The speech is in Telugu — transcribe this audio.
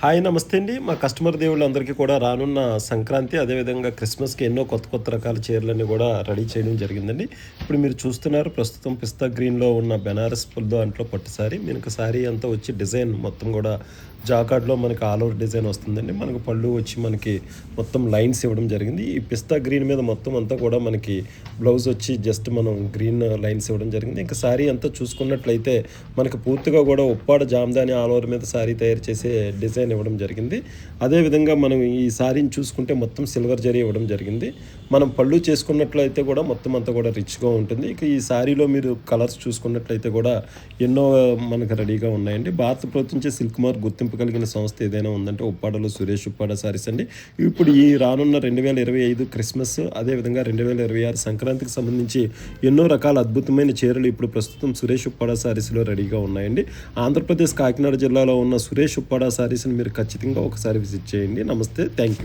హాయ్ నమస్తే అండి. మా కస్టమర్ దేవుళ్ళందరికీ కూడా రానున్న సంక్రాంతి, అదేవిధంగా క్రిస్మస్‌కి ఎన్నో కొత్త కొత్త రకాల చీరలన్నీ గూడా రెడీ చేయడం జరిగిందండి. ఇప్పుడు మీరు చూస్తున్నారు ప్రస్తుతం పిస్తా గ్రీన్‌లో ఉన్న బెనారస్ ఫుల్ దాంట్లో పట్టు సారీ. మనకు సారీ అంతా వచ్చి డిజైన్ మొత్తం గూడా జాకార్డ్‌లో మనకి ఆల్ ఓవర్ డిజైన్ వస్తుందండి. మనకు పళ్ళు వచ్చి మనకి మొత్తం లైన్స్ ఇవ్వడం జరిగింది. ఈ పిస్తా గ్రీన్ మీద మొత్తం అంతా కూడా మనకి బ్లౌజ్ వచ్చి జస్ట్ మనం గ్రీన్ లైన్స్ ఇవ్వడం జరిగింది. ఇంకా సారీ అంతా చూసుకున్నట్లయితే మనకు పూర్తిగా గూడా ఉప్పాడ జామదాని ఆల్ ఓవర్ మీద సారీ తయారు చేసే డిజైన్ ఇవ్వడం జరిగింది. అదేవిధంగా మనం ఈ సారీని చూసుకుంటే మొత్తం సిల్వర్ జరీ ఇవ్వడం జరిగింది. మనం పళ్ళు చేసుకున్నట్లయితే కూడా మొత్తం అంతా కూడా రిచ్‌గా ఉంటుంది. ఇక ఈ సారీలో మీరు కలర్స్ చూసుకున్నట్లయితే కూడా ఎన్నో మనకు రెడీగా ఉన్నాయండి. భారత ప్రభుత్వం నుంచి సిల్క్ మార్క్ గుర్తింపు కలిగిన సంస్థ ఏదైనా ఉందంటే ఉప్పాడలో సురేష్ ఉప్పాడ సారీస్ అండి. ఇప్పుడు ఈ రానున్న 2025 క్రిస్మస్, అదేవిధంగా 2026 సంక్రాంతికి సంబంధించి ఎన్నో రకాల అద్భుతమైన చీరలు ఇప్పుడు ప్రస్తుతం సురేష్ ఉప్పాడ సారీస్‌లో రెడీగా ఉన్నాయండి. ఆంధ్రప్రదేశ్ కాకినాడ జిల్లాలో ఉన్న సురేష్ ఉప్పాడ సారీస్‌ని మీరు ఖచ్చితంగా ఒకసారి విజిట్ చేయండి. నమస్తే. Thank you.